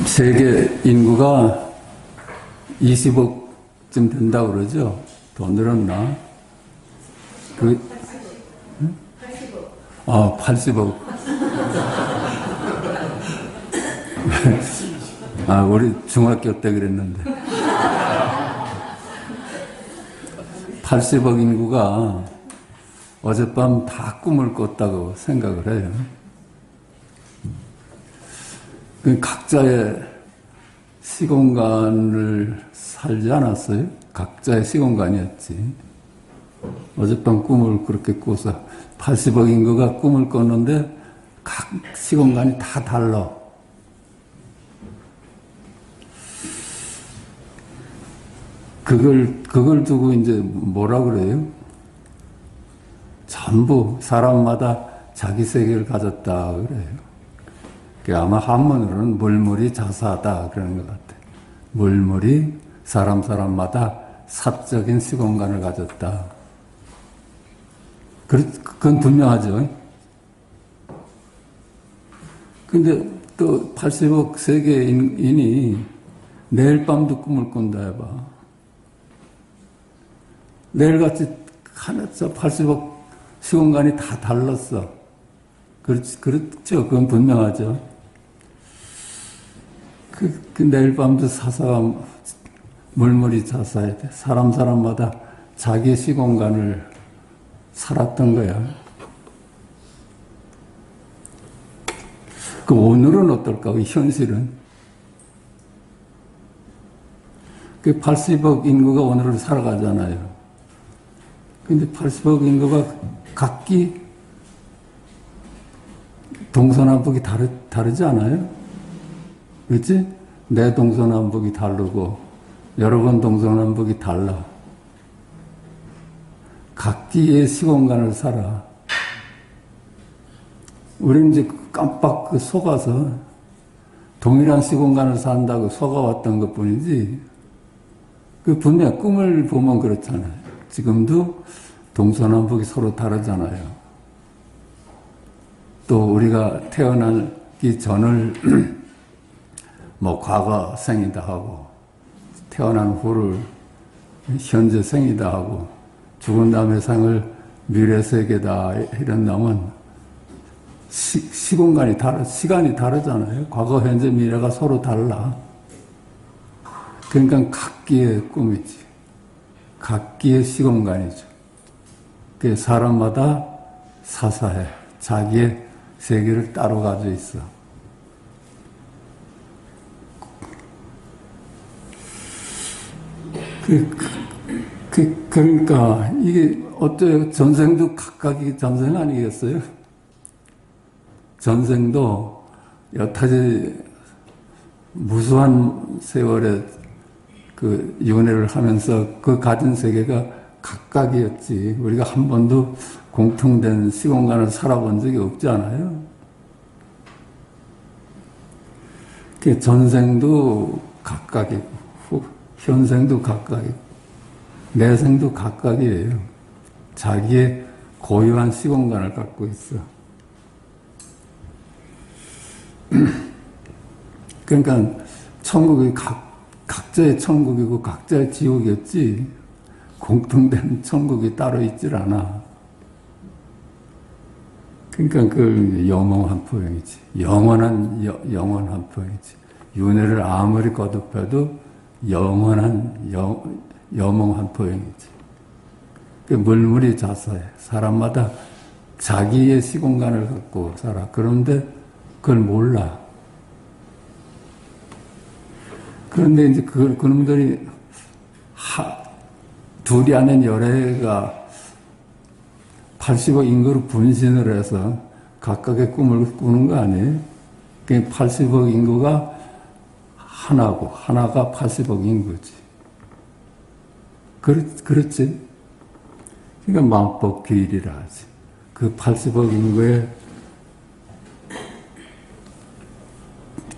세계 인구가 20억쯤 된다고 그러죠? 더 늘었나? 80억. 우리 중학교 때 그랬는데. 80억 인구가 어젯밤 다 꿈을 꿨다고 생각을 해요. 각자의 시공간을 살지 않았어요? 각자의 시공간이었지. 어젯밤 꿈을 그렇게 꿔서 80억 인구가 꿈을 꿨는데 각 시공간이 다 달라. 그걸 두고 이제 뭐라 그래요? 전부 사람마다 자기 세계를 가졌다 그래요. 아마 한문으로는 물물이 자사하다 그러는 것 같아요. 물물이 사람마다 사적인 시공간을 가졌다. 그건 분명하죠. 근데 또 80억 세계인이 내일 밤도 꿈을 꾼다 해봐. 내일같이 하나짜 80억 시공간이 다 달랐어. 그렇죠. 그건 분명하죠. 내일 밤도 사사가 물물이 자사해야 돼. 사람마다 자기 시공간을 살았던 거야. 오늘은 어떨까? 현실은. 80억 인구가 오늘을 살아가잖아요. 근데 80억 인구가 각기 동서남북이 다르지 않아요? 그렇지? 내 동서남북이 다르고 여러분 동서남북이 달라. 각기의 시공간을 살아. 우리는 이제 깜빡 속아서 동일한 시공간을 산다고 속아왔던 것 뿐이지, 분명 꿈을 보면 그렇잖아요. 지금도 동서남북이 서로 다르잖아요. 또 우리가 태어나기 전을 과거 생이다 하고, 태어난 후를 현재 생이다 하고, 죽은 다음의 생을 미래 세계다 이런다면 시공간이 시간이 다르잖아요. 과거, 현재, 미래가 서로 달라. 그러니까 각기의 꿈이지. 각기의 시공간이죠. 사람마다 사사해. 자기의 세계를 따로 가지고 있어. 그러니까 이게 어때요? 전생도 각각이 전생 아니겠어요? 전생도 여타지 무수한 세월에 윤회를 하면서 가진 세계가 각각이었지. 우리가 한 번도 공통된 시공간을 살아본 적이 없지 않아요? 전생도 각각이고, 현생도 각각이고, 내생도 각각이에요. 자기의 고유한 시공간을 갖고 있어. 그러니까 천국이 각자의 천국이고 각자의 지옥이었지, 공통된 천국이 따로 있질 않아. 그러니까 영원한 포용이지. 영원한 포용이지. 윤회를 아무리 거듭해도 영원한 포용이지. 물물이 자사해. 사람마다 자기의 시공간을 갖고 살아. 그런데 그걸 몰라. 그런데 이제 그놈들이 둘이 아닌 열애가 80억 인구로 분신을 해서 각각의 꿈을 꾸는 거 아니에요? 80억 인구가 하나고, 하나가 80억 인구지. 그렇지? 그러니까 만법귀일이라 하지. 80억 인구의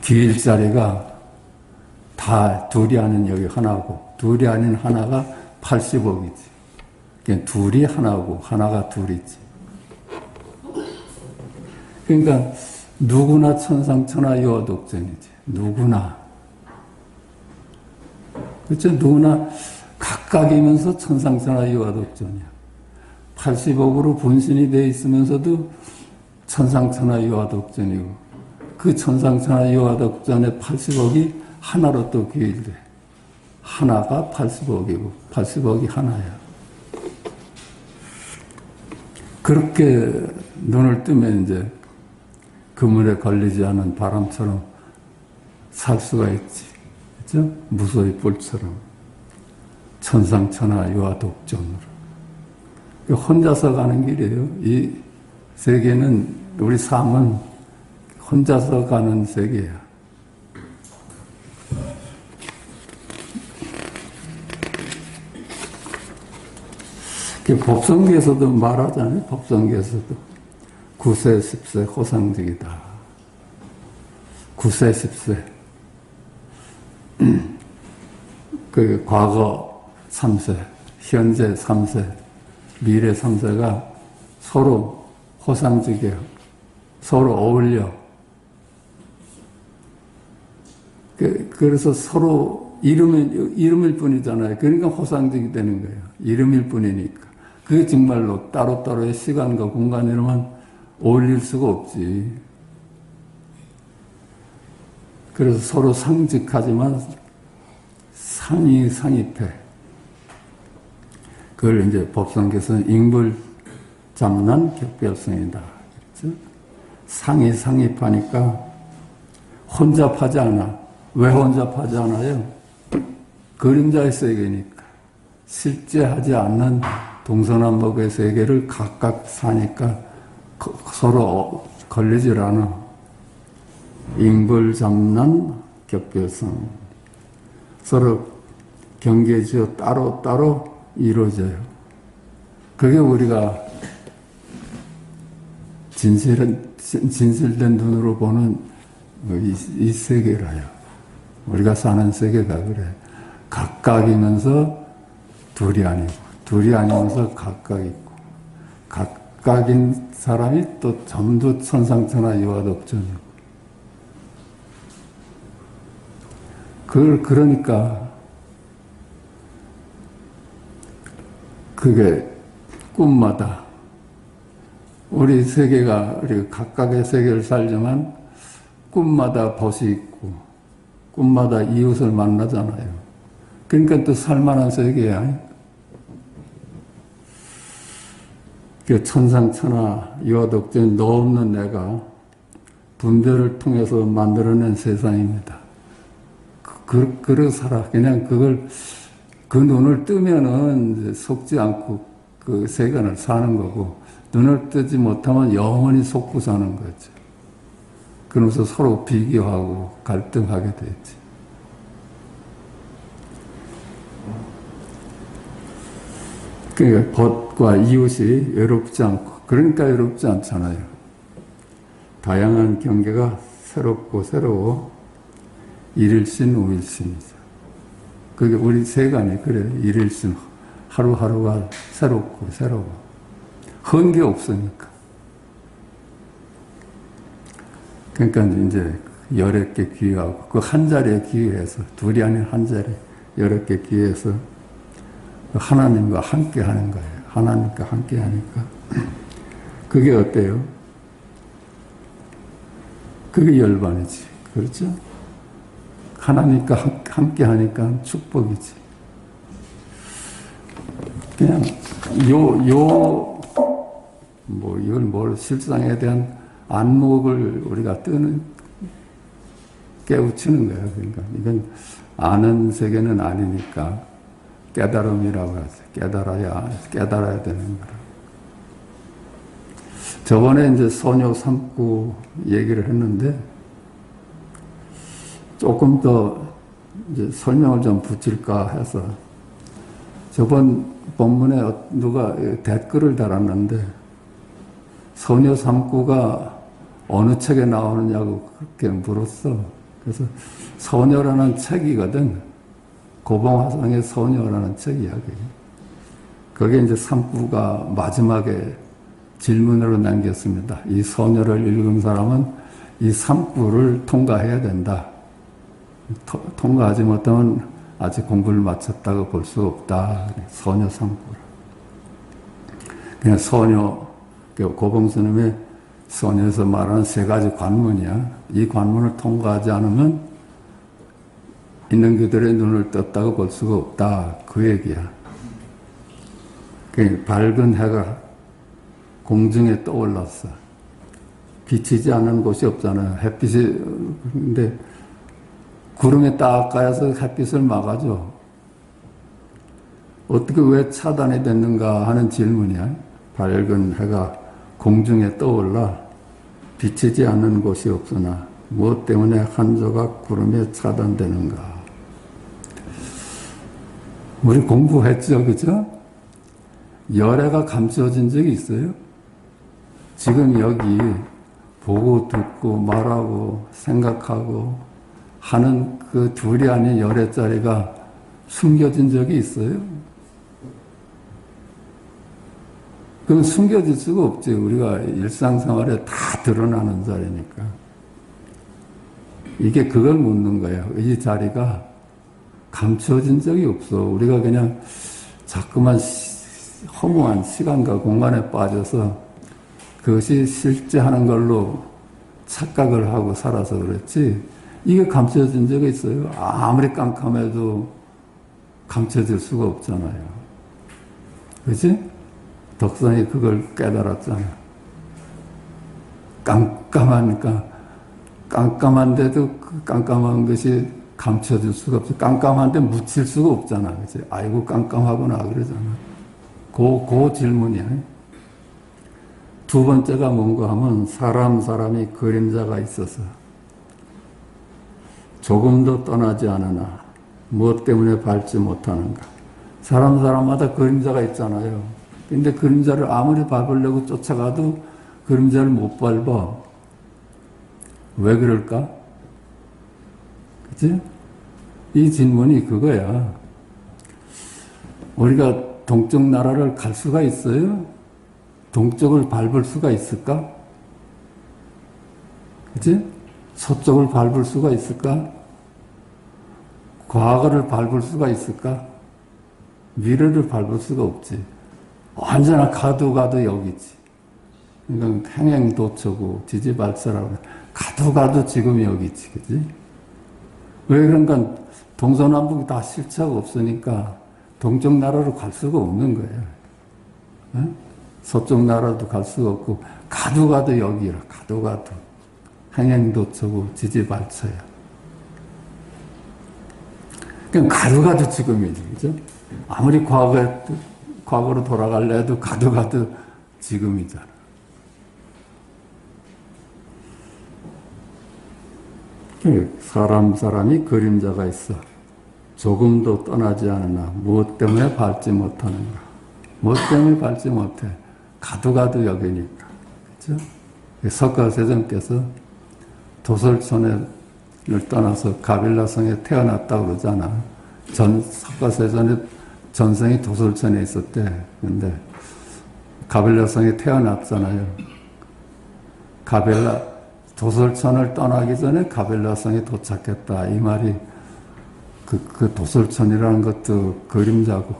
귀일자리가 다 둘이 아닌 여기 하나고, 둘이 아닌 하나가 80억이지. 그러니까 둘이 하나고, 하나가 둘이지. 그러니까 누구나 천상천하 유아독존이지. 누구나. 그렇죠? 누구나 각각이면서 천상천하 유화독전이야. 80억으로 분신이 돼 있으면서도 천상천하 유화독전이고, 그 천상천하 유화독전의 80억이 하나로 또 귀일돼. 하나가 80억이고 80억이 하나야. 그렇게 눈을 뜨면 이제 그물에 걸리지 않은 바람처럼 살 수가 있지. 그죠? 무소의 뿔처럼. 천상천하 유화독전으로. 혼자서 가는 길이에요. 이 세계는, 우리 삶은 혼자서 가는 세계야. 법성계에서도 말하잖아요. 법성계에서도 9세, 10세 호상직이다. 9세, 10세. 그 과거 3세, 현재 3세, 미래 3세가 서로 호상직이에요. 서로 어울려. 그래서 서로 이름일 뿐이잖아요. 그러니까 호상직이 되는 거예요. 이름일 뿐이니까. 그게 정말로 따로따로의 시간과 공간이라면 어울릴 수가 없지. 그래서 서로 상직하지만 상이패. 그걸 이제 법성계에서는 ing불잡난 격별성이다. 그렇죠? 상입하니까 혼잡하지 않아. 왜 혼잡하지 않아요? 그림자의 세계니까. 실제 하지 않는 동서남북의 세계를 각각 사니까 서로 걸리질 않아. ing불잡난 격별성. 서로 경계지어 따로따로 이루어져요. 그게 우리가 진실된 눈으로 보는 이 세계라요. 우리가 사는 세계가 그래. 각각이면서 둘이 아니고, 둘이 아니면서 각각 있고, 각각인 사람이 또 전부 천상천하 유화독전이고. 그러니까 그게 꿈마다 우리 세계가 우리 각각의 세계를 살지만 꿈마다 벗이 있고 꿈마다 이웃을 만나잖아요. 그러니까 또 살만한 세계야. 그 천상천하 유화독전 너 없는 내가 분별을 통해서 만들어낸 세상입니다. 그러 살아. 그냥 그 눈을 뜨면은 속지 않고 그 세간을 사는 거고, 눈을 뜨지 못하면 영원히 속고 사는 거죠. 그러면서 서로 비교하고 갈등하게 되지. 그러니까 벗과 이웃이 외롭지 않고, 그러니까 외롭지 않잖아요. 다양한 경계가 새로워. 일일신, 오일신이죠. 그게 우리 세간이 그래. 일일신. 하루하루가 새로워. 헌 게 없으니까. 그러니까 이제 여러 개 기회하고, 그 한 자리에 기회해서, 둘이 아닌 한 자리, 여러 개 기회해서 하나님과 함께 하는 거예요. 하나님과 함께 하니까. 그게 어때요? 그게 열반이지. 그렇죠? 하나님과 함께 하니까 축복이지. 그냥, 이걸 뭘 실상에 대한 안목을 우리가 깨우치는 거예요. 그러니까, 이건 아는 세계는 아니니까 깨달음이라고 하죠. 깨달아야 되는 거라. 저번에 이제 소녀 삼구 얘기를 했는데, 조금 더 이제 설명을 좀 붙일까 해서, 저번 본문에 누가 댓글을 달았는데, 소녀 삼구가 어느 책에 나오느냐고 그렇게 물었어. 그래서 소녀라는 책이거든. 고봉화상의 소녀라는 책이야. 그게 이제 삼구가 마지막에 질문으로 남겼습니다. 이 소녀를 읽은 사람은 이 삼구를 통과해야 된다. 통과하지 못하면 아직 공부를 마쳤다고 볼 수 없다. 선녀 상고라. 그냥 선녀, 고봉스님의 선녀에서 말하는 세 가지 관문이야. 이 관문을 통과하지 않으면 있는 그들의 눈을 떴다고 볼 수가 없다. 그 얘기야. 밝은 해가 공중에 떠올랐어. 비치지 않는 곳이 없잖아요. 햇빛이, 근데 구름에 딱 가야서 햇빛을 막아줘. 어떻게 왜 차단이 됐는가 하는 질문이야. 밝은 해가 공중에 떠올라 비치지 않는 곳이 없으나 무엇 때문에 한 조각 구름에 차단되는가. 우리 공부했죠, 그죠? 열애가 감추어진 적이 있어요? 지금 여기 보고 듣고 말하고 생각하고 하는 그 둘이 아닌 열애 자리가 숨겨진 적이 있어요? 그건 숨겨질 수가 없지. 우리가 일상생활에 다 드러나는 자리니까. 이게 그걸 묻는 거예요. 이 자리가 감추어진 적이 없어. 우리가 그냥 자꾸만 허무한 시간과 공간에 빠져서 그것이 실제 하는 걸로 착각을 하고 살아서 그렇지. 이게 감춰진 적이 있어요? 아무리 깜깜해도 감춰질 수가 없잖아요. 그렇지? 덕선이 그걸 깨달았잖아. 깜깜하니까 깜깜한데도 그 깜깜한 것이 감춰질 수가 없어. 깜깜한데 묻힐 수가 없잖아. 그치? 아이고 깜깜하구나 그러잖아. 그 질문이야. 두 번째가 뭔가 하면 사람이 그림자가 있어서 조금도 떠나지 않으나 무엇 때문에 밟지 못하는가. 사람마다 그림자가 있잖아요. 근데 그림자를 아무리 밟으려고 쫓아가도 그림자를 못 밟아. 왜 그럴까? 그치? 이 질문이 그거야. 우리가 동쪽 나라를 갈 수가 있어요? 동쪽을 밟을 수가 있을까? 그치? 서쪽을 밟을 수가 있을까? 과거를 밟을 수가 있을까? 미래를 밟을 수가 없지. 언제나 가도 여기지. 그러니까 행행도처고 지지발사라고 가도 지금 여기지. 그치? 왜 그런가? 동서남북이 다 실체가 없으니까 동쪽 나라로 갈 수가 없는 거예요. 네? 서쪽 나라도 갈 수가 없고 가도 여기라. 가도 행행도처고 지지발처야. 그냥 가도 지금이지. 그죠? 아무리 과거로 돌아갈래 해도 가도 지금이잖아. 사람이 그림자가 있어. 조금도 떠나지 않으나 무엇 때문에 밟지 못하는가. 무엇 때문에 밟지 못해. 가도 여기니까. 그렇죠? 석가세존께서 도솔천을 떠나서 가빌라성에 태어났다고 그러잖아. 석가세존의 전생이 도솔천에 있었대. 근데 가빌라성에 태어났잖아요. 도솔천을 떠나기 전에 가빌라성에 도착했다. 이 말이 그 도솔천이라는 것도 그림자고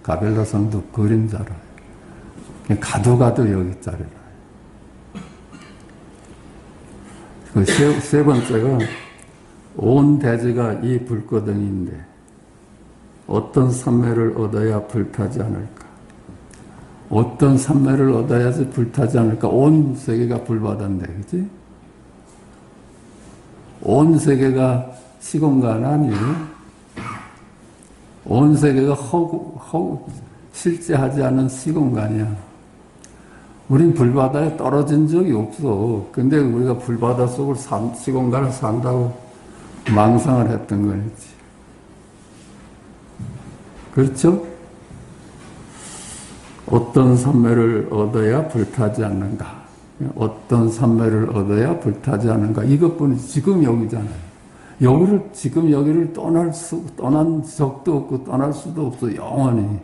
가빌라성도 그림자라. 가도 여기 자리라. 그 세 번째가 온 대지가 이 불거덩이인데 어떤 삼매를 얻어야 불타지 않을까? 어떤 삼매를 얻어야지 불타지 않을까? 온 세계가 불바다인데, 그치? 온 세계가 시공간 아니에요? 온 세계가 실제하지 않은 시공간이야. 우린 불바다에 떨어진 적이 없어. 근데 우리가 불바다 속을 시공간을 산다고 망상을 했던 거지. 그렇죠? 어떤 삼매를 얻어야 불타지 않는가? 어떤 삼매를 얻어야 불타지 않는가? 이것뿐이지. 지금 여기잖아요. 지금 여기를 떠난 적도 없고 떠날 수도 없어. 영원히.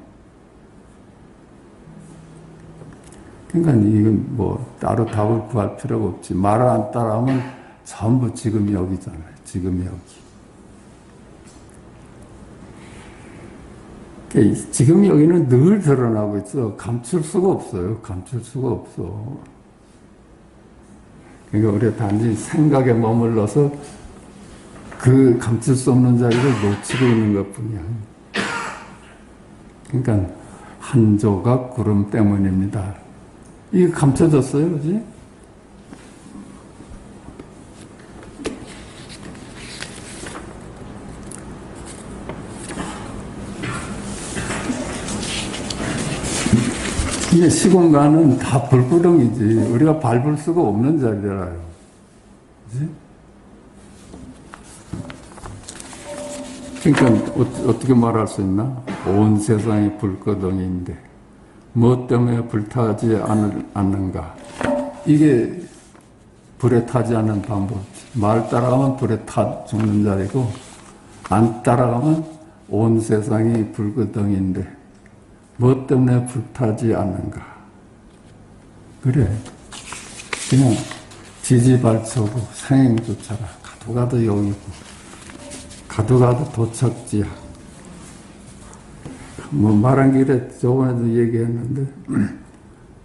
그러니까 이건 뭐 따로 답을 구할 필요가 없지. 말을 안 따라하면 전부 지금 여기잖아요. 지금 여기. 지금 여기는 늘 드러나고 있어. 감출 수가 없어요. 감출 수가 없어. 그러니까 우리가 단지 생각에 머물러서 그 감출 수 없는 자리를 놓치고 있는 것 뿐이야. 그러니까 한 조각 구름 때문입니다. 이게 감춰졌어요, 그지? 이게 시공간은 다 불구덩이지. 우리가 밟을 수가 없는 자리잖아요. 그지? 그러니까 어떻게 말할 수 있나? 온 세상이 불구덩이인데 무엇 때문에 불타지 않는가? 이게 불에 타지 않는 방법. 말 따라가면 불에 타 죽는 자리고 안 따라가면 온 세상이 불구덩이인데 무엇 때문에 불타지 않는가? 그래. 그냥 지지발초고 생행조차라. 가도 여기고 가도 도착지야. 뭐 말한 길에 저번에도 얘기했는데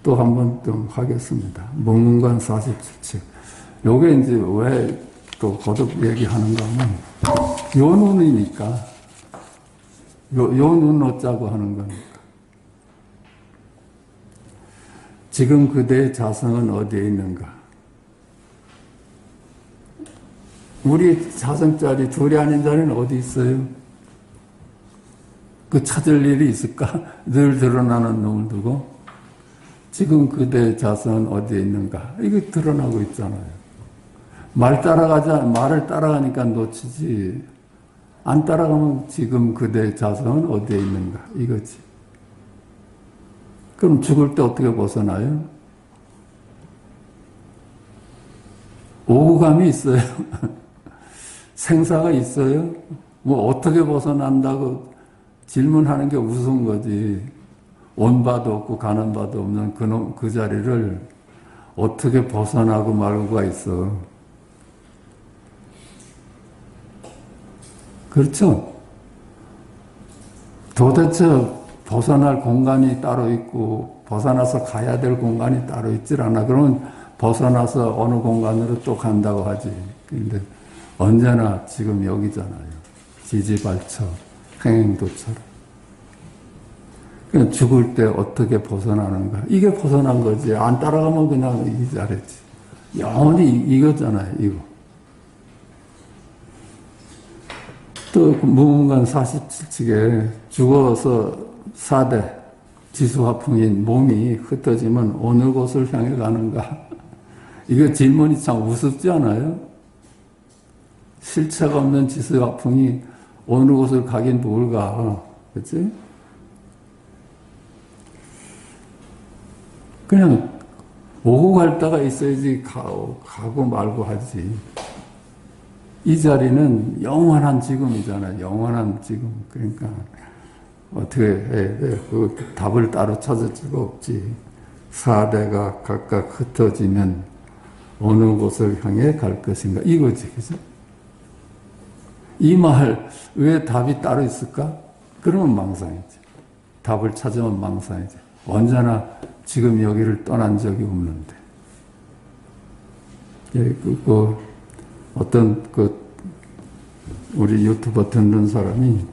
또 한 번 좀 하겠습니다. 목문관 47책. 요게 이제 왜 또 거듭 얘기하는가 하면 요 눈이니까 요 눈 어쩌고 하는 거니까. 지금 그대의 자성은 어디에 있는가? 우리 자성짜리 둘이 아닌 자리는 어디 있어요? 그 찾을 일이 있을까? 늘 드러나는 놈을 두고 지금 그대의 자성은 어디에 있는가? 이게 드러나고 있잖아요. 말을 따라가니까 놓치지. 안 따라가면 지금 그대의 자성은 어디에 있는가? 이거지. 그럼 죽을 때 어떻게 벗어나요? 오감이 있어요. 생사가 있어요. 뭐 어떻게 벗어난다고 질문하는 게 우스운 거지. 온 바도 없고 가는 바도 없는 그 자리를 어떻게 벗어나고 말고가 있어. 그렇죠? 도대체 벗어날 공간이 따로 있고 벗어나서 가야 될 공간이 따로 있질 않아. 그러면 벗어나서 어느 공간으로 또 간다고 하지. 근데 언제나 지금 여기잖아요. 지지발처, 행행도처럼. 그냥 죽을 때 어떻게 벗어나는가. 이게 벗어난 거지. 안 따라가면 그냥 이 자리지. 영원히 이거잖아요. 이거. 또 무문관 47칙에 죽어서 4대 지수화풍인 몸이 흩어지면 어느 곳을 향해 가는가? 이거 질문이 참 우습지 않아요? 실체가 없는 지수화풍이 어느 곳을 가긴 뭘 가? 그치? 그냥 오고 갈 데가 있어야지 가고 말고 하지. 이 자리는 영원한 지금이잖아요. 영원한 지금. 그러니까 어떻게 해? 그 답을 따로 찾을 수가 없지. 4대가 각각 흩어지면 어느 곳을 향해 갈 것인가? 이거지, 그죠? 이 말, 왜 답이 따로 있을까? 그러면 망상이지. 답을 찾으면 망상이지. 언제나 지금 여기를 떠난 적이 없는데. 어떤 우리 유튜버 듣는 사람이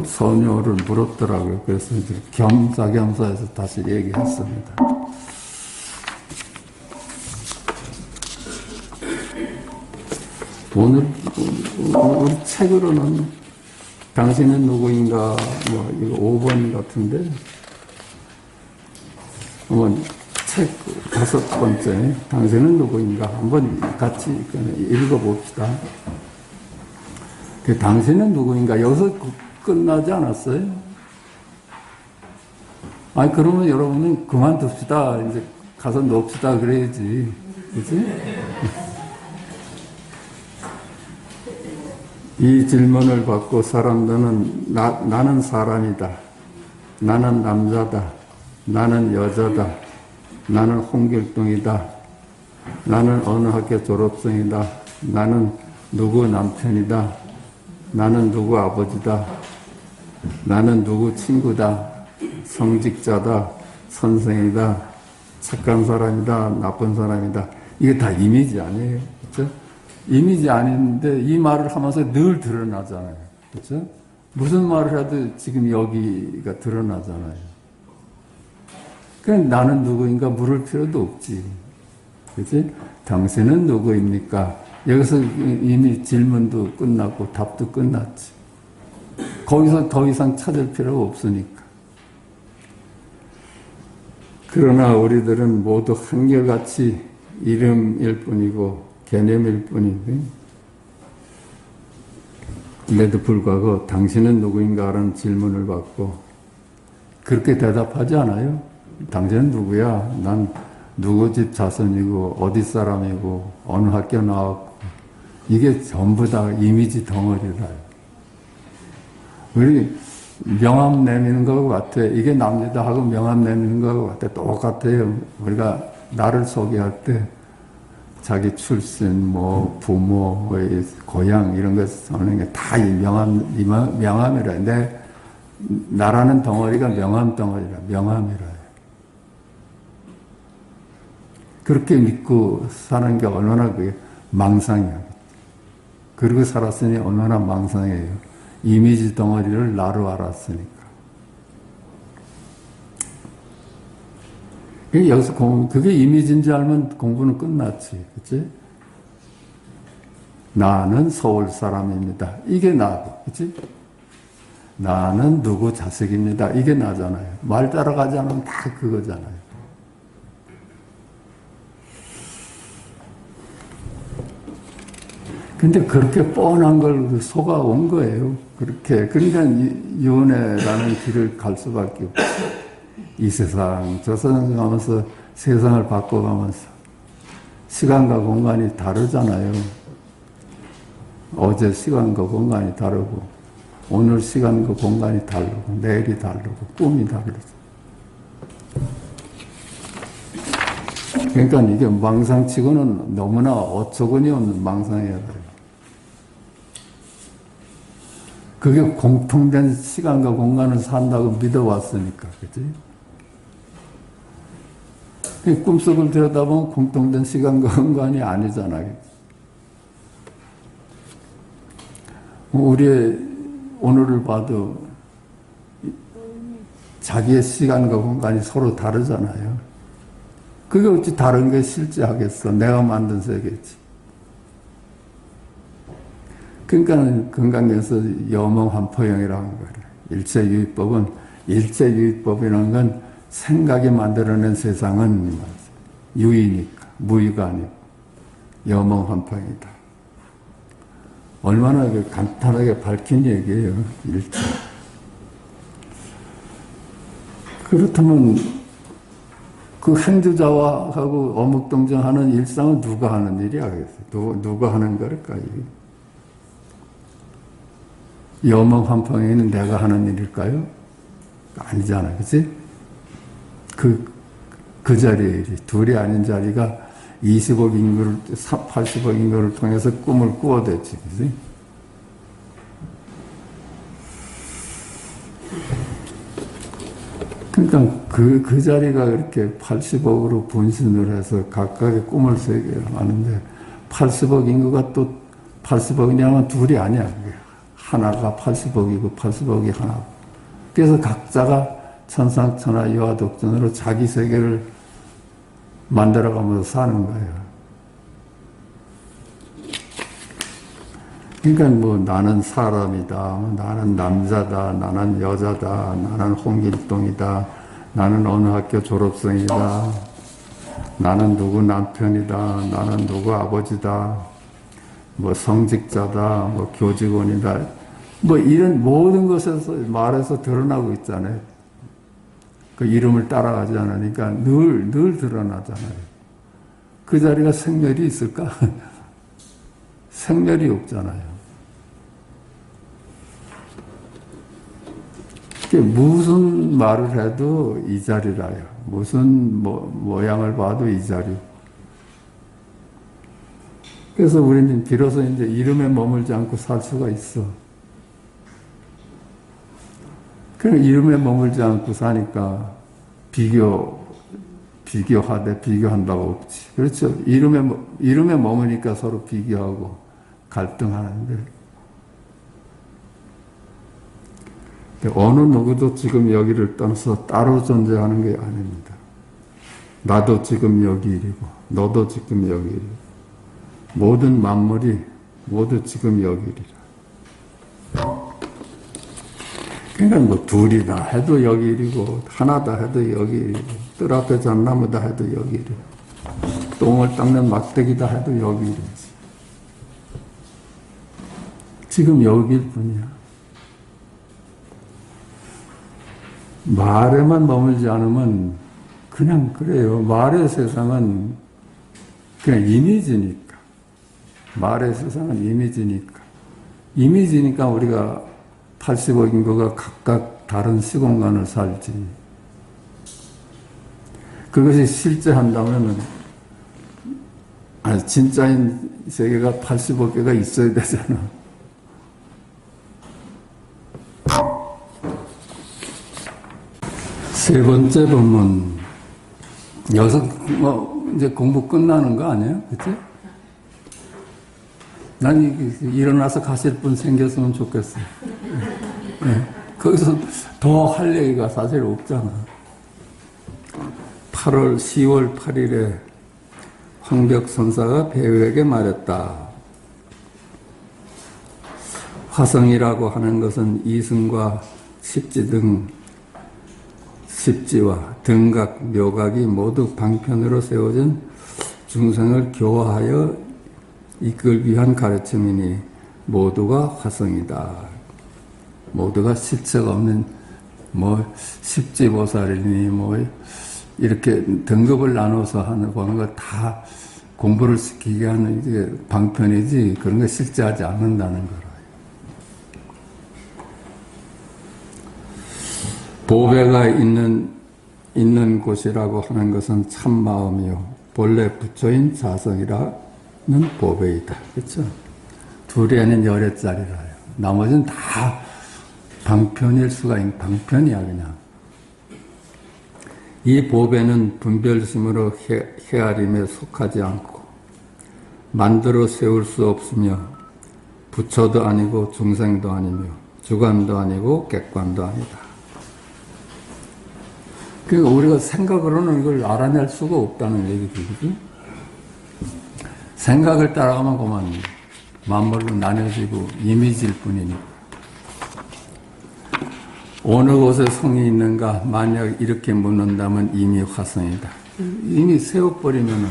선녀를 물었더라고요. 그래서 이제 겸사겸사해서 다시 얘기했습니다. 오늘 우리 책으로는 당신은 누구인가 뭐 이거 5번 같은데 한번 책 5번째 당신은 누구인가 한번 같이 읽어봅시다. 그 당신은 누구인가 여기서 끝나지 않았어요? 아니 그러면 여러분은 그만둡시다. 이제 가서 놉시다 그래야지. 그치? 이 질문을 받고 사람들은 나는 사람이다. 나는 남자다. 나는 여자다. 나는 홍길동이다. 나는 어느 학교 졸업생이다. 나는 누구 남편이다. 나는 누구 아버지다. 나는 누구 친구다, 성직자다, 선생이다, 착한 사람이다, 나쁜 사람이다. 이게 다 이미지 아니에요. 그렇죠? 이미지 아닌데 이 말을 하면서 늘 드러나잖아요. 그렇죠? 무슨 말을 해도 지금 여기가 드러나잖아요. 그냥 나는 누구인가 물을 필요도 없지. 그렇지? 당신은 누구입니까? 여기서 이미 질문도 끝났고 답도 끝났지. 거기서 더 이상 찾을 필요가 없으니까. 그러나 우리들은 모두 한결같이 이름일 뿐이고 개념일 뿐인데 그래도 불구하고 당신은 누구인가라는 질문을 받고 그렇게 대답하지 않아요? 당신은 누구야? 난 누구 집 자손이고 어디 사람이고 어느 학교 나왔고 이게 전부 다 이미지 덩어리라요. 우리 명함 내미는 것 같아. 이게 납니다 하고 명함 내미는 것 같아. 똑같아요. 우리가 나를 소개할 때 자기 출신, 뭐 부모, 고향 이런 거 써는 게 다 이 명함이라. 내 나라는 덩어리가 명함 덩어리라. 명함이라. 그렇게 믿고 사는 게 얼마나 그게 망상이야. 그러고 살았으니 얼마나 망상이에요. 이미지 덩어리를 나로 알았으니까. 여기서 그게 이미지인지 알면 공부는 끝났지. 그치? 나는 서울 사람입니다. 이게 나고, 그치? 나는 누구 자식입니다. 이게 나잖아요. 말 따라가지 않으면 다 그거잖아요. 근데 그렇게 뻔한 걸 속아온 거예요. 그렇게. 그러니까 윤회라는 길을 갈 수밖에 없어요. 이 세상, 저 세상 가면서 세상을 바꿔가면서 시간과 공간이 다르잖아요. 어제 시간과 공간이 다르고 오늘 시간과 공간이 다르고 내일이 다르고 꿈이 다르고 그러니까 이게 망상치고는 너무나 어처구니 없는 망상이에요. 그게 공통된 시간과 공간을 산다고 믿어왔으니까, 그치? 꿈속을 들여다보면 공통된 시간과 공간이 아니잖아요. 우리의 오늘을 봐도 자기의 시간과 공간이 서로 다르잖아요. 그게 어찌 다른 게 실제하겠어. 내가 만든 세계지. 그러니까 건강에서 여몽환포형이라는 거예요. 일체유의법은 일체유의법이라는 건 생각이 만들어낸 세상은 유의니까 무의가 아니고 여몽환포형이다. 얼마나 간단하게 밝힌 얘기예요. 일체. 그렇다면 그 행주자와 하고 어묵동정하는 일상은 누가 하는 일이 알겠어요? 누가 하는 걸까요? 여몽환풍에는 내가 하는 일일까요? 아니잖아요. 그치? 그 자리에 둘이 아닌 자리가 20억 인구를, 80억 인구를 통해서 꿈을 꾸어댔지. 그치? 그러니까 그 자리가 그렇게 80억으로 분신을 해서 각각의 꿈을 세계하는데 80억 인구가 또 80억이냐면 둘이 아니야. 하나가 80억이고 80억이 하나고. 그래서 각자가 천상천하 유화독존으로 자기 세계를 만들어가면서 사는 거예요. 그러니까 뭐 나는 사람이다, 나는 남자다, 나는 여자다, 나는 홍길동이다, 나는 어느 학교 졸업생이다, 나는 누구 남편이다, 나는 누구 아버지다, 뭐 성직자다, 뭐 교직원이다, 뭐 이런 모든 것에서 말에서 드러나고 있잖아요. 그 이름을 따라가지 않으니까 늘 드러나잖아요. 그 자리가 생멸이 있을까? 생멸이 없잖아요. 무슨 말을 해도 이 자리라요. 무슨 모양을 봐도 이 자리. 그래서 우리는 비로소 이제 이름에 머물지 않고 살 수가 있어. 그냥 이름에 머물지 않고 사니까 비교하되 비교한 바가 없지. 그렇죠. 이름에 머무니까 서로 비교하고 갈등하는데, 어느 누구도 지금 여기를 떠나서 따로 존재하는 게 아닙니다. 나도 지금 여기 이리고, 너도 지금 여기 이리고, 모든 만물이 모두 지금 여기 이리라. 그러니까 뭐 둘이다 해도 여기 이리고, 하나다 해도 여기 이리고, 뜰 앞에 잣나무다 해도 여기 이리고, 똥을 닦는 막대기다 해도 여기 이리지. 지금 여기일 뿐이야. 말에만 머물지 않으면 그냥 그래요. 말의 세상은 그냥 이미지니까. 말의 세상은 이미지니까. 이미지니까 우리가 80억 인구가 각각 다른 시공간을 살지. 그것이 실제 한다면은, 진짜인 세계가 80억 개가 있어야 되잖아. 세 번째 본문. 여기서 이제 공부 끝나는 거 아니에요? 그치? 난 일어나서 가실 분 생겼으면 좋겠어. 네. 거기서 더 할 얘기가 사실 없잖아. 10월 8일에 황벽선사가 배우에게 말했다. 화성이라고 하는 것은 이승과 십지와 등각, 묘각이 모두 방편으로 세워진 중생을 교화하여 이끌 위한 가르침이니 모두가 화성이다. 모두가 실체가 없는 십지보살이니 이렇게 등급을 나눠서 하는 거 다 공부를 시키게 하는 이제 방편이지 그런 거 실제하지 않는다는 거라. 보배가 있는 곳이라고 하는 것은 참마음이요. 본래 부처인 자성이라는 보배이다. 그렇죠? 둘이 아닌 열애짜리라요. 나머지는 다 방편일 수가 있는, 방편이야, 그냥. 이 보배는 분별심으로 헤아림에 속하지 않고, 만들어 세울 수 없으며, 부처도 아니고 중생도 아니며, 주관도 아니고 객관도 아니다. 그러니까 우리가 생각으로는 이걸 알아낼 수가 없다는 얘기죠. 생각을 따라가면 그만 만물로 나뉘어지고 이미지일 뿐이니까. 어느 곳에 성이 있는가 만약 이렇게 묻는다면 이미 화성이다. 이미 세워버리면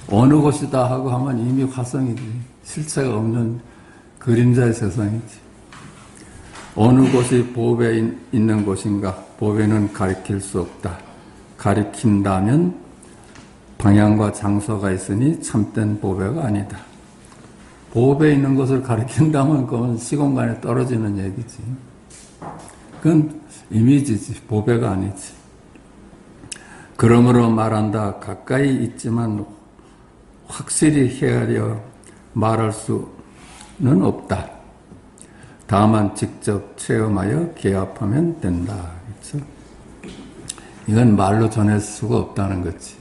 어느 곳이다 하고 하면 이미 화성이지. 실체가 없는 그림자의 세상이지. 어느 곳이 보배 있는 곳인가? 보배는 가리킬 수 없다. 가리킨다면 방향과 장소가 있으니 참된 보배가 아니다. 보배 있는 곳을 가리킨다면 그건 시공간에 떨어지는 얘기지. 그건 이미지지, 보배가 아니지. 그러므로 말한다. 가까이 있지만 확실히 헤아려 말할 수는 없다. 다만 직접 체험하여 개합하면 된다. 그렇죠? 이건 말로 전할 수가 없다는 거지.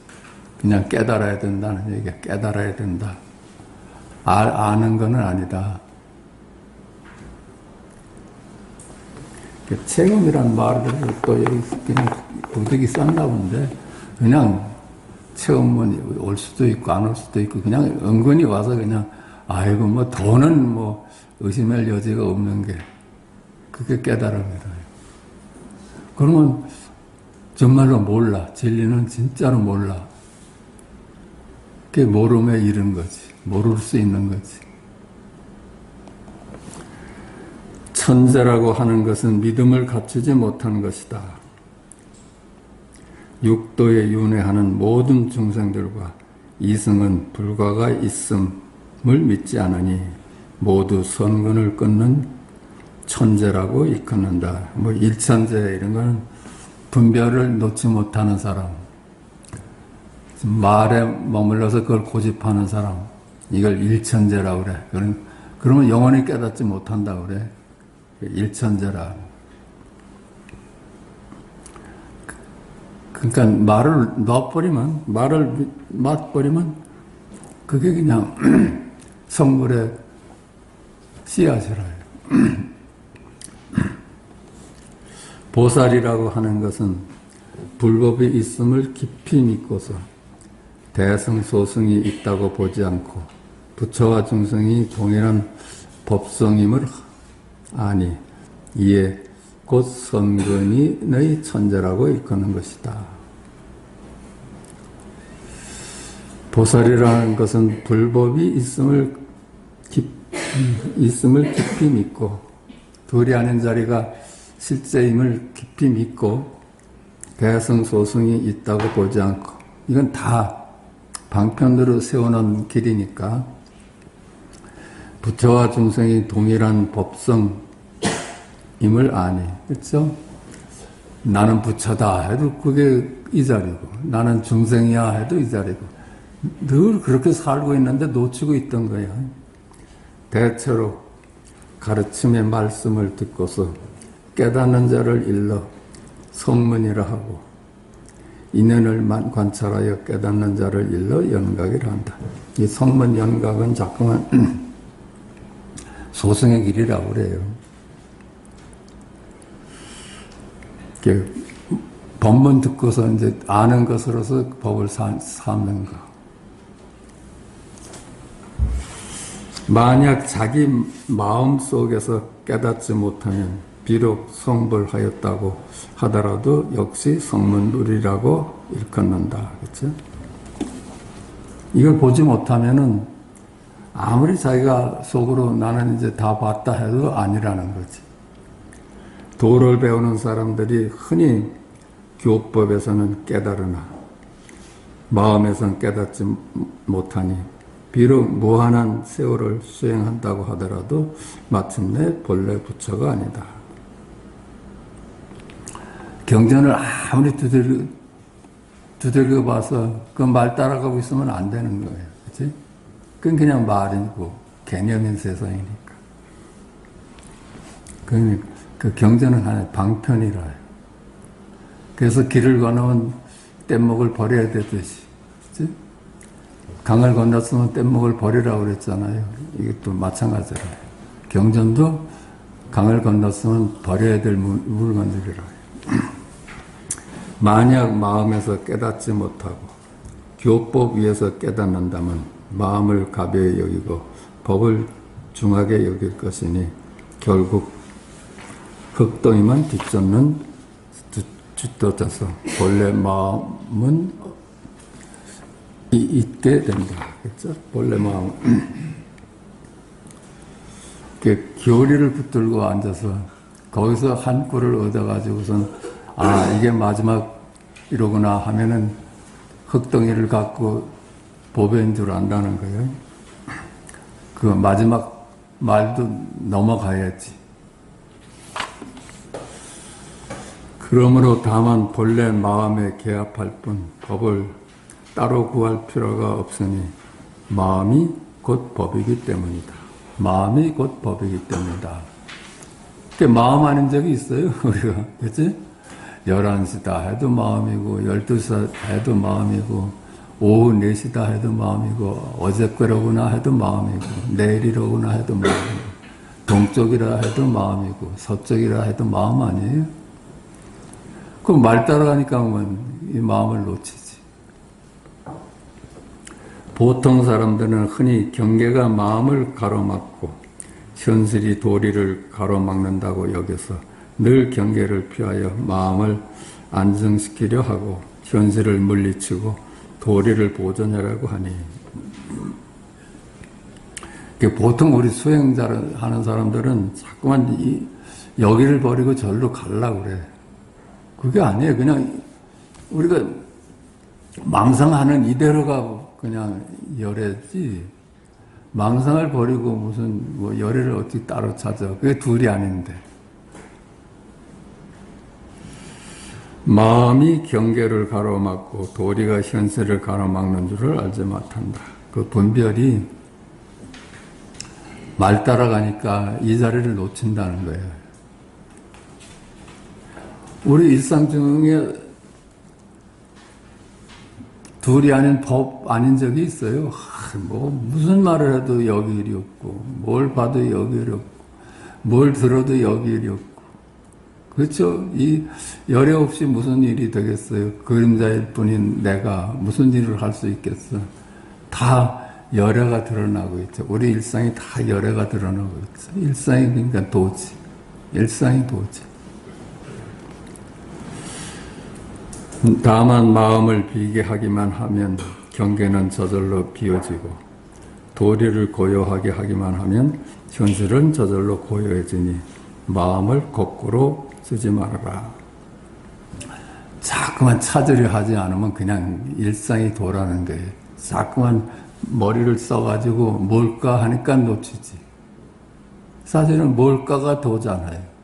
그냥 깨달아야 된다는 얘기야. 깨달아야 된다. 아는 거는 아니다. 체험이란 말을 또 여기 그냥 어떻게 썼나 본데, 그냥 체험은 올 수도 있고 안 올 수도 있고, 그냥 은근히 와서 그냥, 아이고, 더는 의심할 여지가 없는 게, 그게 깨달음이다. 그러면 정말로 몰라. 진리는 진짜로 몰라. 그게 모름에 이른 거지. 모를 수 있는 거지. 천재라고 하는 것은 믿음을 갖추지 못한 것이다. 육도에 윤회하는 모든 중생들과 이승은 불과가 있음을 믿지 않으니 모두 선근을 끊는 천재라고 일컫는다. 일천재 이런 거는 분별을 놓지 못하는 사람, 말에 머물러서 그걸 고집하는 사람, 이걸 일천재라고 그래. 그러면 영원히 깨닫지 못한다고 그래. 일천재라. 그러니까 말을 놔버리면 그게 그냥 성물의 씨앗이라요. 보살이라고 하는 것은 불법이 있음을 깊이 믿고서 대승소승이 있다고 보지 않고 부처와 중생이 동일한 법성임을 아니 이에 곧 선근이의 천재라고 일컫는 것이다. 보살이라는 것은 불법이 있음을 깊이 믿고 둘이 아닌 자리가 실제임을 깊이 믿고 대승소승이 있다고 보지 않고 이건 다 방편으로 세워놓은 길이니까 부처와 중생이 동일한 법성임을 아니, 그렇죠? 나는 부처다 해도 그게 이 자리고 나는 중생이야 해도 이 자리고 늘 그렇게 살고 있는데 놓치고 있던 거야. 대체로 가르침의 말씀을 듣고서 깨닫는 자를 일러 성문이라 하고 인연을 관찰하여 깨닫는 자를 일러 연각이라 한다. 이 성문 연각은 자꾸만 소승의 길이라고 그래요. 법문 듣고서 이제 아는 것으로서 법을 삼는 거. 만약 자기 마음 속에서 깨닫지 못하면 비록 성불하였다고 하더라도 역시 성문불이라고 일컫는다. 그렇죠? 이걸 보지 못하면은 아무리 자기가 속으로 나는 이제 다 봤다 해도 아니라는 거지. 도를 배우는 사람들이 흔히 교법에서는 깨달으나 마음에서는 깨닫지 못하니 비록 무한한 세월을 수행한다고 하더라도 마침내 본래 부처가 아니다. 경전을 아무리 두들겨 봐서 그 말 따라가고 있으면 안 되는 거예요. 그치? 그건 그냥 말이고 개념인 세상이니까. 그 경전은 하나의 방편이라 해요. 그래서 길을 건너면 뗏목을 버려야 되듯이. 그치? 강을 건넜으면 뗏목을 버리라고 그랬잖아요. 이게 또 마찬가지라 해요. 경전도 강을 건넜으면 버려야 될 물건들이라 해요. 만약 마음에서 깨닫지 못하고 교법 위에서 깨닫는다면 마음을 가벼이 여기고 법을 중하게 여길 것이니 결국 흑동이만 뒷쫓는 쥐떠져서 본래 마음은 있게 된다. 그렇죠? 본래 마음은 교리를 붙들고 앉아서 거기서 한 꿀을 얻어가지고선 아, 이게 마지막 이러구나 하면은 흙덩이를 갖고 보배인 줄 안다는 거예요. 그 마지막 말도 넘어가야지. 그러므로 다만 본래 마음에 개합할 뿐 법을 따로 구할 필요가 없으니 마음이 곧 법이기 때문이다. 마음이 곧 법이기 때문이다. 마음 아닌 적이 있어요, 우리가. 그치? 11시다 해도 마음이고 12시다 해도 마음이고 오후 4시다 해도 마음이고 어제거로구나 해도 마음이고 내일이로구나 해도 마음이고 동쪽이라 해도 마음이고 서쪽이라 해도 마음 아니에요? 그럼 말 따라가니까 이 마음을 놓치지. 보통 사람들은 흔히 경계가 마음을 가로막고 현실이 도리를 가로막는다고 여겨서 늘 경계를 피하여 마음을 안정시키려 하고 현실을 물리치고 도리를 보존하려고 하니 보통 우리 수행자를 하는 사람들은 자꾸만 여기를 버리고 절로 가려고 그래. 그게 아니에요. 그냥 우리가 망상하는 이대로가 그냥 열애지 망상을 버리고 무슨 열애를 어떻게 따로 찾아. 그게 둘이 아닌데. 마음이 경계를 가로막고 도리가 현세를 가로막는 줄을 알지 못한다. 그 분별이 말 따라가니까 이 자리를 놓친다는 거예요. 우리 일상 중에 둘이 아닌 법 아닌 적이 있어요. 뭐 무슨 말을 해도 여기일이 없고 뭘 봐도 여기일이 없고 뭘 들어도 여기일이 없고 그렇죠? 이 열애 없이 무슨 일이 되겠어요? 그림자일 뿐인 내가 무슨 일을 할 수 있겠어? 다 열애가 드러나고 있죠. 우리 일상이 다 열애가 드러나고 있어. 일상이 그러니까 도지. 일상이 도지. 다만 마음을 비게 하기만 하면 경계는 저절로 비어지고 도리를 고요하게 하기만 하면 현실은 저절로 고요해지니 마음을 거꾸로 쓰지 말아라. 자꾸만 찾으려 하지 않으면 그냥 일상이 도라는 거예요. 자꾸만 머리를 써가지고 뭘까 하니까 놓치지. 사실은 뭘까가 도잖아요.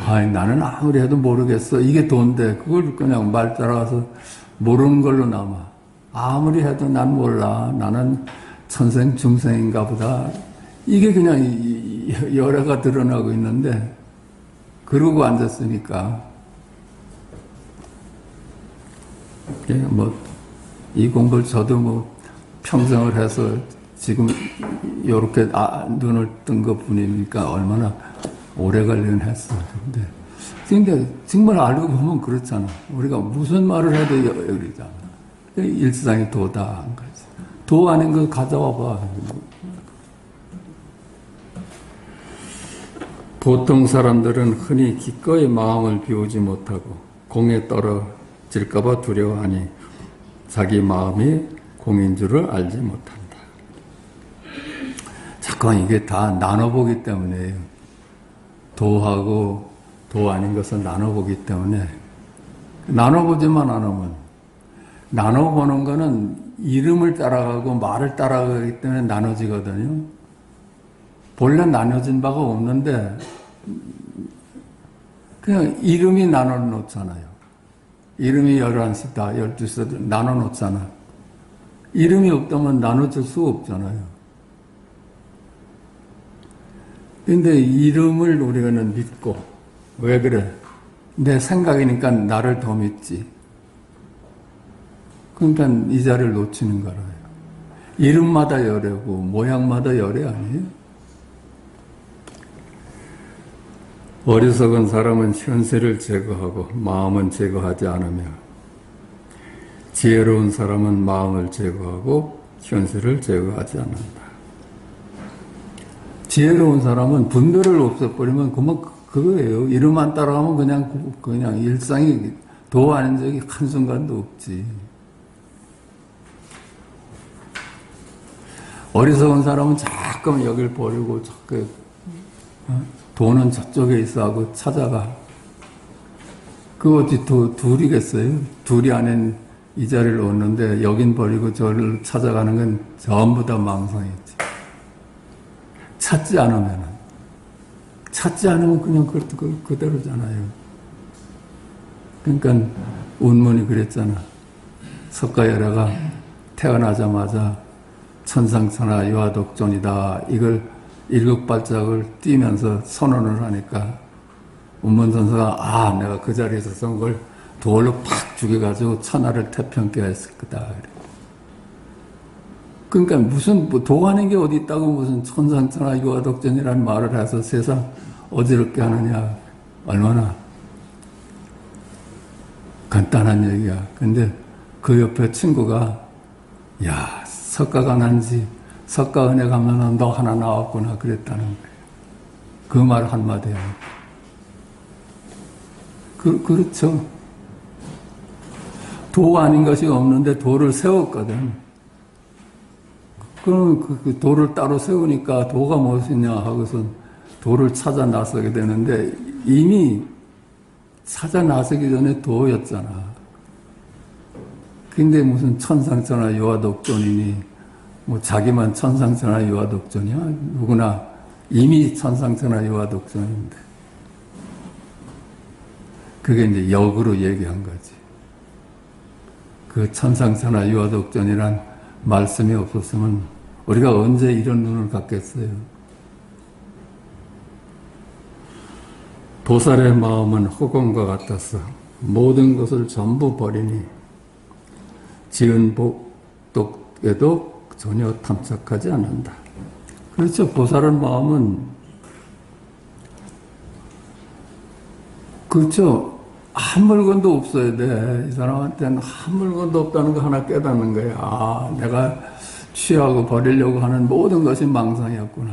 아이, 나는 아무리 해도 모르겠어. 이게 도인데 그걸 그냥 말 따라가서 모르는 걸로 남아. 아무리 해도 난 몰라. 나는 천생 중생인가 보다. 이게 그냥 열애가 드러나고 있는데 그러고 앉았으니까 뭐 이 공부를 저도 뭐 평생을 해서 지금 요렇게 눈을 뜬 것 뿐이니까 얼마나 오래 걸리긴 했어. 근데 정말 알고 보면 그렇잖아. 우리가 무슨 말을 해도 그러잖아. 일상이 도다 한 거지. 도 아닌 거 가져와 봐. 보통 사람들은 흔히 기꺼이 마음을 비우지 못하고 공에 떨어질까봐 두려워하니 자기 마음이 공인 줄을 알지 못한다. 잠깐 이게 다 나눠보기 때문에요. 도하고 도 아닌 것을 나눠보기 때문에 나눠보지만 않으면 나눠보는 거는 이름을 따라가고 말을 따라가기 때문에 나눠지거든요. 본래 나눠진 바가 없는데 그냥 이름이 나눠놓잖아요. 이름이 11시다, 12시다 나눠놓잖아. 이름이 없다면 나눠줄 수 없잖아요. 근데 이름을 우리는 믿고 왜 그래? 내 생각이니까 나를 더 믿지. 그러니까 이 자리를 놓치는 거라요. 이름마다 열애고 모양마다 열애 아니에요? 어리석은 사람은 현세를 제거하고 마음은 제거하지 않으며 지혜로운 사람은 마음을 제거하고 현세를 제거하지 않는다. 지혜로운 사람은 분별을 없애버리면 그거예요. 이름만 따라가면 그냥 일상이 도 아닌 적이 한순간도 없지. 어리석은 사람은 자꾸 여길 버리고 자꾸 도는 저쪽에 있어 하고 찾아가. 그 어디 둘이겠어요? 둘이 아닌 이 자리를 얻는데 여긴 버리고 저를 찾아가는 건 전부 다 망상이지. 찾지 않으면 그냥 그대로잖아요. 그러니까 운문이 그랬잖아. 석가열애가 태어나자마자 천상천하 유아독존이다. 이걸 일국발작을 띄면서 선언을 하니까 운문선사가 내가 그 자리에 있어서 그걸 돌로 팍 죽여가지고 천하를 태평케 했을 거다. 그러니까 무슨 도 하는 게 어디 있다고 무슨 천상천하 유아독존이라는 말을 해서 세상 어지럽게 하느냐. 얼마나 간단한 얘기야. 근데 그 옆에 친구가 야 석가가 난지 석가은혜 가면은 너 하나 나왔구나 그랬다는 거예요. 그 말 한마디야. 그렇죠. 도 아닌 것이 없는데 도를 세웠거든. 그럼 그 도를 따로 세우니까 도가 무엇이냐 하고선 도를 찾아 나서게 되는데 이미 찾아 나서기 전에 도였잖아. 근데 무슨 천상천하 유아독존이니 뭐 자기만 천상천하 유아독존이야? 누구나 이미 천상천하 유아독존인데. 그게 이제 역으로 얘기한 거지. 그 천상천하 유아독존이란 말씀이 없었으면 우리가 언제 이런 눈을 갖겠어요? 보살의 마음은 허공과 같아서 모든 것을 전부 버리니 지은 복덕에도 전혀 탐착하지 않는다. 그렇죠. 보살의 마음은 그렇죠. 한 물건도 없어야 돼. 이 사람한테는 한 물건도 없다는 거 하나 깨닫는 거야. 아, 내가 취하고 버리려고 하는 모든 것이 망상이었구나.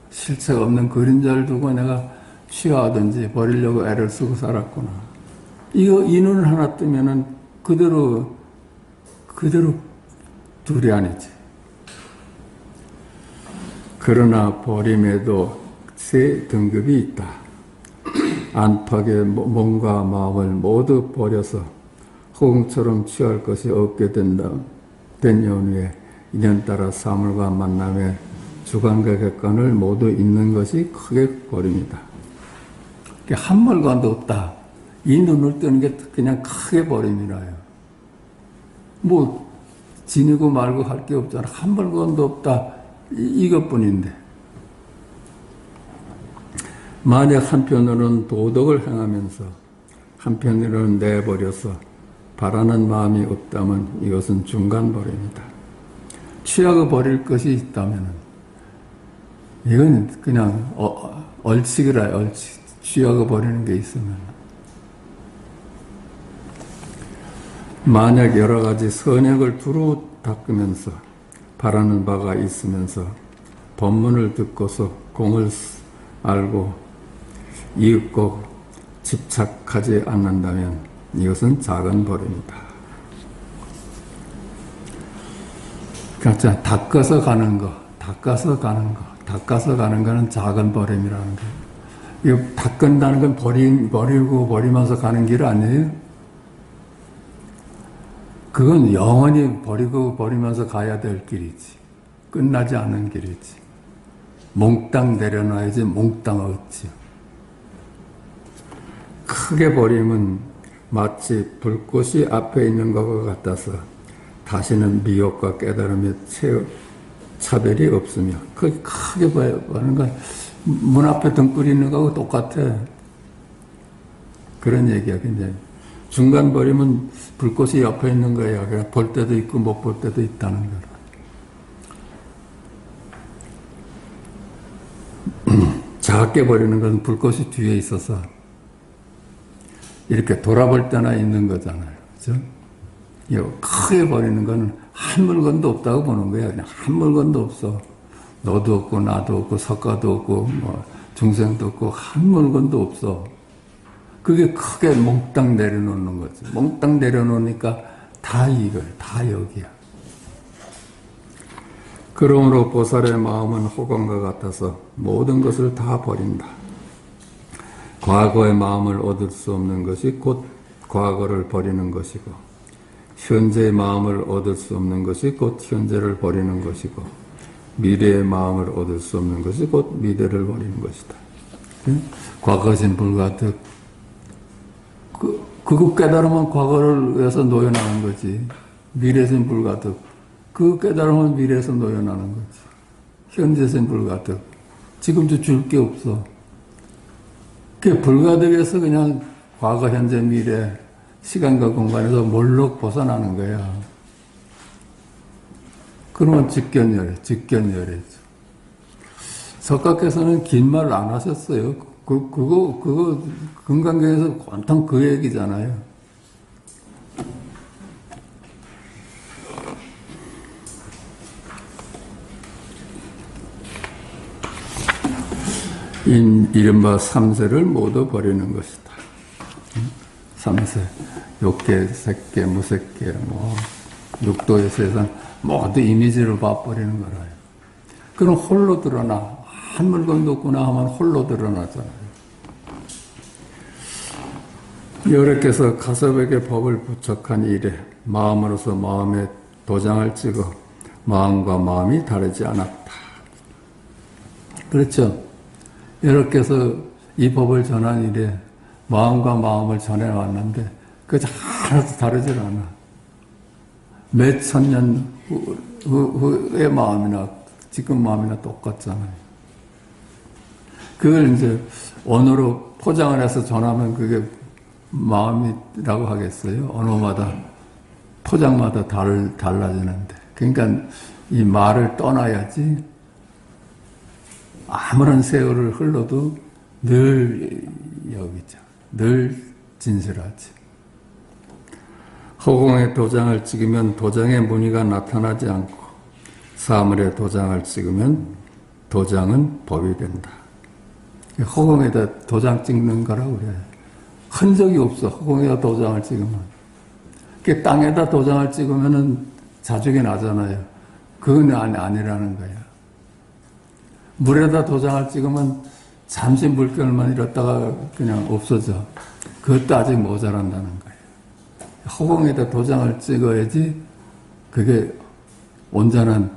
실체가 없는 그림자를 두고 내가 취하든지 버리려고 애를 쓰고 살았구나. 이 눈을 하나 뜨면은 그대로 둘이 아니지. 그러나 버림에도 세 등급이 있다. 안팎의 몸과 마음을 모두 버려서 허공처럼 취할 것이 없게 된 연후에 인연 따라 사물과 만남에 주관과 객관을 모두 잊는 것이 크게 버립니다. 한 물건도 없다. 이 눈을 뜨는 게 그냥 크게 버림이라요. 뭐 지니고 말고 할 게 없잖아. 한 물건도 없다. 이것뿐인데. 만약 한편으로는 도덕을 행하면서 한편으로는 내버려서 바라는 마음이 없다면 이것은 중간버림이다. 취하고 버릴 것이 있다면 이건 그냥 얼치기라. 얼치. 취하고 버리는 게 있으면. 만약 여러 가지 선액을 두루 닦으면서 바라는 바가 있으면서 법문을 듣고서 공을 알고 이윽고 집착하지 않는다면 이것은 작은 버림이다. 그러니까 닦아서 가는 거, 닦아서 가는 거는 작은 버림이라는 거예요. 이거 닦는다는 건 버리고 버리면서 가는 길 아니에요? 그건 영원히 버리고 버리면서 가야 될 길이지. 끝나지 않은 길이지. 몽땅 내려놔야지 몽땅 얻지. 크게 버림은 마치 불꽃이 앞에 있는 것과 같아서 다시는 미혹과 깨달음의 차별이 없으며, 크게 버리는 건 문 앞에 등불이 있는 거하고 똑같아. 그런 얘기야. 근데 중간 버림은 불꽃이 옆에 있는 거야. 그냥 볼 때도 있고 못 볼 때도 있다는 거라. 작게 버리는 건 불꽃이 뒤에 있어서 이렇게 돌아볼 때나 있는 거잖아요. 그죠? 크게 버리는 건 한 물건도 없다고 보는 거야. 그냥 한 물건도 없어. 너도 없고 나도 없고 석가도 없고 뭐 중생도 없고 한 물건도 없어. 그게 크게 몽땅 내려놓는 거지. 몽땅 내려놓으니까 다 이거야. 다 여기야. 그러므로 보살의 마음은 호광과 같아서 모든 것을 다 버린다. 과거의 마음을 얻을 수 없는 것이 곧 과거를 버리는 것이고, 현재의 마음을 얻을 수 없는 것이 곧 현재를 버리는 것이고, 미래의 마음을 얻을 수 없는 것이 곧 미래를 버리는 것이다. 과거신 불가득. 그거 깨달으면 과거를 위해서 노여나는 거지. 미래신 불가득. 그거 깨달으면 미래에서 노여나는 거지. 현재신 불가득. 지금도 줄 게 없어. 그 불가득에서 그냥 과거, 현재, 미래, 시간과 공간에서 몰록 벗어나는 거야. 그러면 직견열애죠. 석가께서는 긴 말 안 하셨어요. 그거 금강경에서 온통 그 얘기잖아요. 이른바 삼세를 모두 버리는 것이다. 삼세, 욕계, 색계, 무색계, 육도의 세상 모두 이미지를 봐버리는 거라요. 그럼 홀로 드러나. 한 물건도 없구나 하면 홀로 드러나잖아요. 여러께서 가섭에게 법을 부척한 이래 마음으로서 마음에 도장을 찍어 마음과 마음이 다르지 않았다. 그렇죠. 여러께서 이 법을 전한 이래 마음과 마음을 전해왔는데 그게 하나도 다르질 않아. 몇 천년 후의 마음이나 지금 마음이나 똑같잖아요. 그걸 이제 언어로 포장을 해서 전하면 그게 마음이라고 하겠어요? 언어마다 토장마다 달라지는데. 그러니까 이 말을 떠나야지 아무런 세월을 흘러도 늘 여기죠. 늘 진실하지. 허공에 도장을 찍으면 도장의 무늬가 나타나지 않고 사물에 도장을 찍으면 도장은 법이 된다. 허공에다 도장 찍는 거라고 그래요. 흔적이 없어. 허공에다 도장을 찍으면. 땅에다 도장을 찍으면은 자죽이 나잖아요. 그건 아니라는 거야. 물에다 도장을 찍으면 잠시 물결만 잃었다가 그냥 없어져. 그것도 아직 모자란다는 거예요. 허공에다 도장을 찍어야지 그게 온전한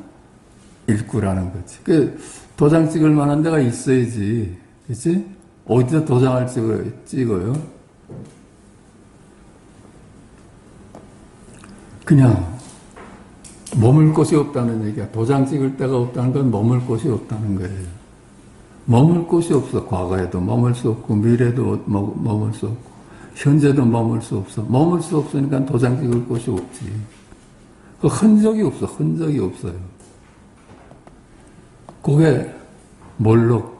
일구라는 거지. 그 도장 찍을 만한 데가 있어야지. 그치? 어디다 도장을 찍어요? 그냥 머물 곳이 없다는 얘기야. 도장 찍을 데가 없다는 건 머물 곳이 없다는 거예요. 머물 곳이 없어. 과거에도 머물 수 없고 미래도 머물 수 없고 현재도 머물 수 없어. 머물 수 없으니까 도장 찍을 곳이 없지. 그 흔적이 없어. 흔적이 없어요. 그게 뭘로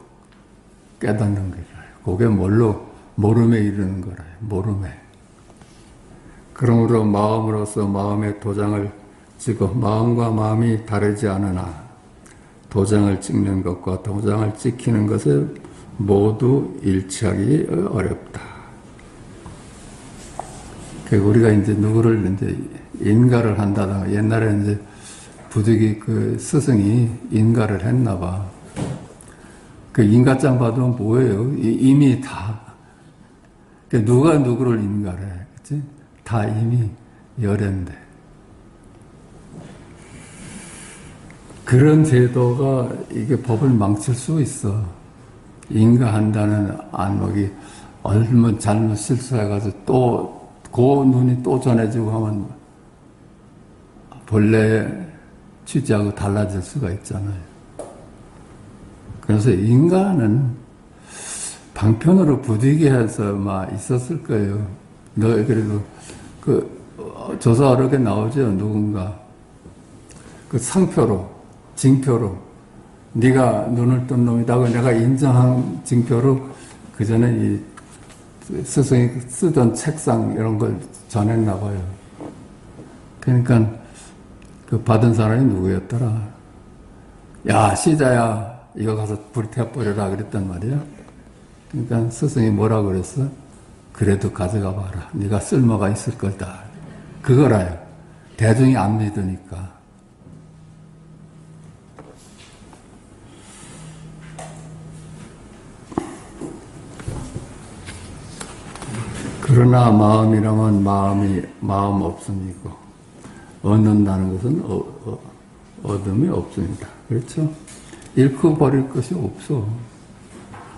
깨닫는 거예요. 그게 뭘로 모름에 이르는 거라요. 모름에. 그러므로 마음으로서 마음의 도장을 찍어 마음과 마음이 다르지 않으나 도장을 찍는 것과 도장을 찍히는 것을 모두 일치하기 어렵다. 우리가 이제 누구를 이제 인가를 한다든가 옛날에 이제 부득이 그 스승이 인가를 했나 봐. 그 인가장 받으면 뭐예요? 이미 다. 누가 누구를 인가를 해. 그치? 다 이미 열애인데. 그런 제도가 이게 법을 망칠 수 있어. 인가한다는 안목이 얼마 잘못 실수해가지고 또 그 눈이 또 전해지고 하면 본래 취지하고 달라질 수가 있잖아요. 그래서 인간은 방편으로 부득이 해서 막 있었을 거예요. 너 그래도 그 조사하려게 나오죠. 누군가 그 상표로 징표로 네가 눈을 뜬 놈이다고 내가 인정한 징표로 그 전에 이 스승이 쓰던 책상 이런 걸 전했나 봐요. 그러니까 그 받은 사람이 누구였더라? 야, 시자야, 이거 가서 불태워버려라 그랬단 말이야. 그러니까 스승이 뭐라 그랬어? 그래도 가져가 봐라. 네가 쓸모가 있을 거다. 그거라요. 대중이 안 믿으니까. 그러나 마음이라면 마음 없음이고 얻는다는 것은 얻음이 없습니다. 그렇죠? 잃고 버릴 것이 없어.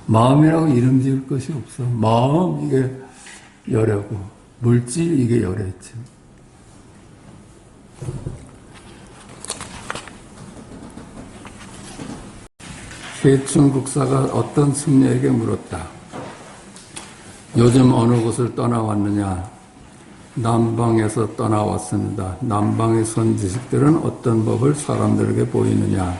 마음이라고 이름 지을 것이 없어. 마음 이게 열애고 물질 이게 열애지. 해충국사가 어떤 승려에게 물었다. 요즘 어느 곳을 떠나왔느냐? 남방에서 떠나왔습니다. 남방의 선지식들은 어떤 법을 사람들에게 보이느냐?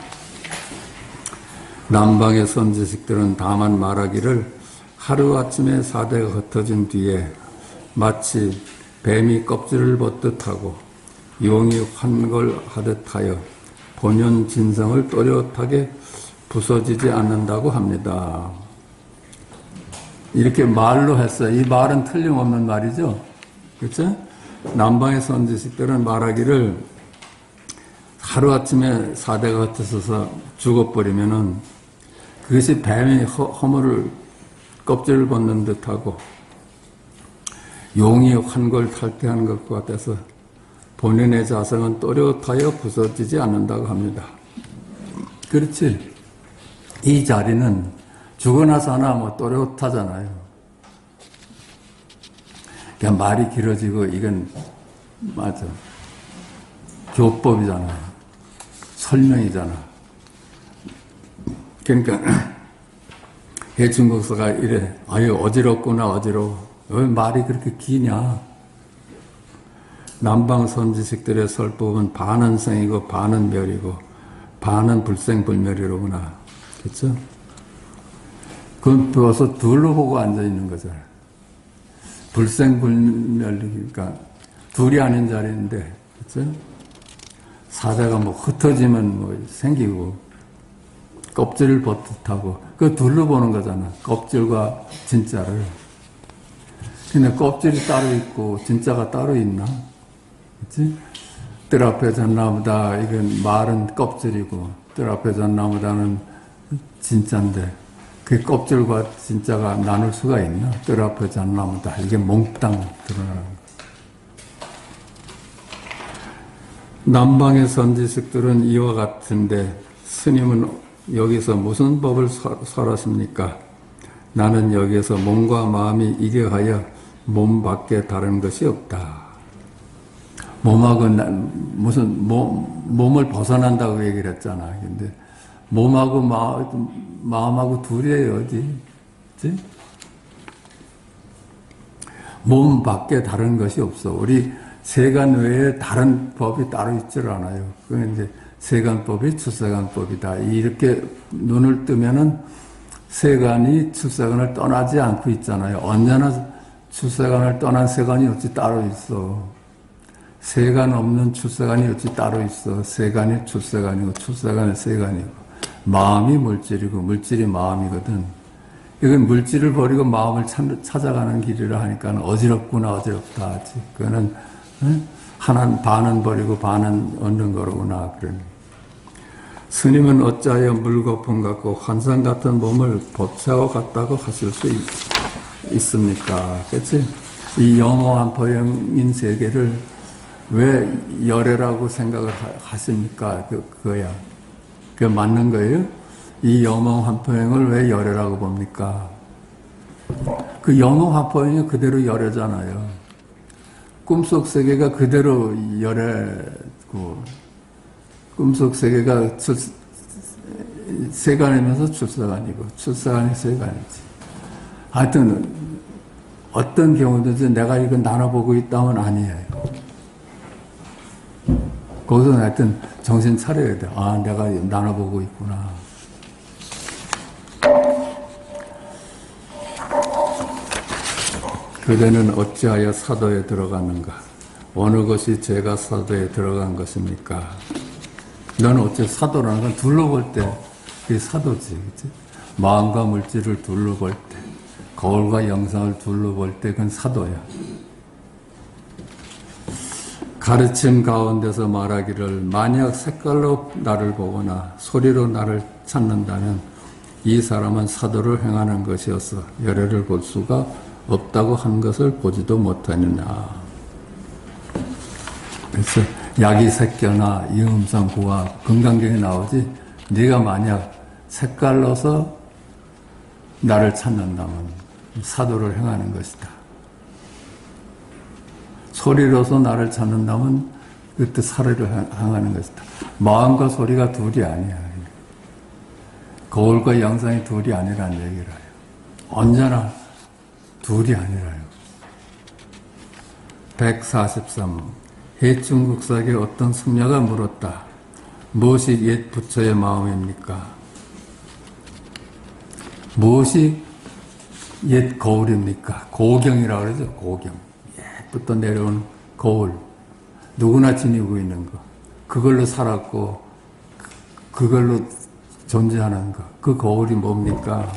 남방의 선지식들은 다만 말하기를 하루아침에 사대가 흩어진 뒤에 마치 뱀이 껍질을 벗듯 하고 용이 환골하듯 하여 본연 진성을 또렷하게 부서지지 않는다고 합니다. 이렇게 말로 했어요. 이 말은 틀림없는 말이죠. 그렇죠? 남방의 선지식들은 말하기를 하루아침에 사대가 흩어져서 죽어버리면은 그것이 뱀이 허물을 껍질을 벗는 듯하고 용이 환골 탈퇴하는 것과 같아서 본인의 자성은 또렷하여 부서지지 않는다고 합니다. 그렇지? 이 자리는 죽어나서 하나 뭐 또렷하잖아요. 그냥 말이 길어지고 이건 맞아. 교법이잖아요. 설명이잖아. 그러니까 해충국사가 이래. 아유 어지럽구나 어지러워. 왜 말이 그렇게 기냐. 남방 선지식들의 설법은 반은 생이고 반은 멸이고 반은 불생불멸이로구나. 그렇죠? 그건 벌써 둘로 보고 앉아있는 거잖아요. 불생불멸이니까 둘이 아닌 자리인데, 그렇죠? 사자가 뭐 흩어지면 뭐 생기고 껍질을 벗듯하고 그 둘로 보는 거잖아. 껍질과 진짜를. 근데 껍질이 따로 있고 진짜가 따로 있나? 그치? 뜰 앞에 잣나무다. 이건 말은 껍질이고 뜰 앞에 잣나무다는 진짜인데 그 껍질과 진짜가 나눌 수가 있나? 뜰 앞에 잣나무다. 이게 몽땅 드러나는 거. 남방의 선지식들은 이와 같은데 스님은 여기서 무슨 법을 설하십니까? 나는 여기에서 몸과 마음이 이겨하여 몸 밖에 다른 것이 없다. 몸하고 무슨 몸을 벗어난다고 얘기를 했잖아. 근데 몸하고 마음하고 둘이에요, 어디? 그치? 몸 밖에 다른 것이 없어. 우리 세간 외에 다른 법이 따로 있질 않아요. 그건 이제 세간법이 출세간법이다. 이렇게 눈을 뜨면은 세간이 출세간을 떠나지 않고 있잖아요. 언제나 출세간을 떠난 세간이 어찌 따로 있어. 세간 없는 출세간이 어찌 따로 있어. 세간이 출세간이고 출세간이 세간이고 마음이 물질이고 물질이 마음이거든. 이건 물질을 버리고 마음을 찾아가는 길이라 하니까 어지럽구나 어지럽다 하지. 그거는 하나는 반은 버리고 반은 얻는 거로구나. 그러니 스님은 어찌하여 물거품 같고 환상 같은 몸을 법체와 같다고 하실 수 있습니까? 그렇지? 이 영원한 포영인 세계를 왜 열애라고 생각을 하십니까? 그거야. 그게 맞는 거예요? 이 영원한 포영을 왜 열애라고 봅니까? 그 영원한 포영이 그대로 열애잖아요. 꿈속 세계가 그대로 열애고, 꿈속 세계가 세간이면서 출세간이고, 출세간이 세간이지. 하여튼, 어떤 경우든지 내가 이거 나눠보고 있다면 아니에요. 거기서 하여튼 정신 차려야 돼. 아, 내가 나눠보고 있구나. 그대는 어찌하여 사도에 들어가는가? 어느 것이 제가 사도에 들어간 것입니까? 너는 어째 사도라는 건 둘러볼 때 그게 사도지, 그치? 마음과 물질을 둘러볼 때, 거울과 영상을 둘러볼 때 그건 사도야. 가르침 가운데서 말하기를 만약 색깔로 나를 보거나 소리로 나를 찾는다면 이 사람은 사도를 행하는 것이어서 열애를 볼 수가 없다고 한 것을 보지도 못하느냐. 그래서 약이색견나 이음상 구화 건강경에 나오지. 네가 만약 색깔로서 나를 찾는다면 사도를 행하는 것이다. 소리로서 나를 찾는다면 그때 사례를 행하는 것이다. 마음과 소리가 둘이 아니야. 거울과 영상이 둘이 아니라는 얘기를 해요. 언제나 둘이 아니라요. 143. 해충국사에게 어떤 승려가 물었다. 무엇이 옛 부처의 마음입니까? 무엇이 옛 거울입니까? 고경이라고 그러죠. 고경. 옛부터 내려온 거울. 누구나 지니고 있는 거. 그걸로 살았고 그걸로 존재하는 거. 그 거울이 뭡니까?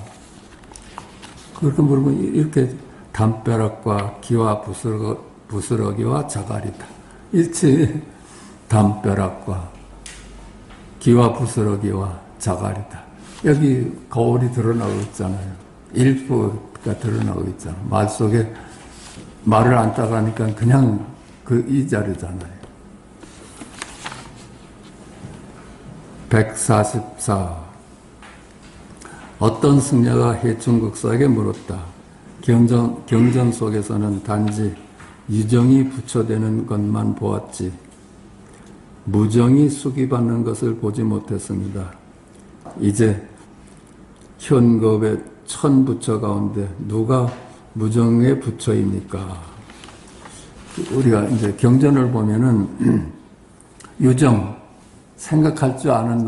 그렇게 물으면 이렇게 담벼락과 기와 부스러기와 자갈이다. 일치 담벼락과 기와 부스러기와 자갈이다. 여기 거울이 드러나고 있잖아요. 일부가 드러나고 있잖아요. 말 속에 말을 안 따라가니까 그냥 이 자리잖아요. 144. 어떤 승려가 해충국사에게 물었다. 경전 속에서는 단지 유정이 부처되는 것만 보았지 무정이 수기받는 것을 보지 못했습니다. 이제 현겁의 1000부처 가운데 누가 무정의 부처입니까? 우리가 이제 경전을 보면은 유정, 생각할 줄 아는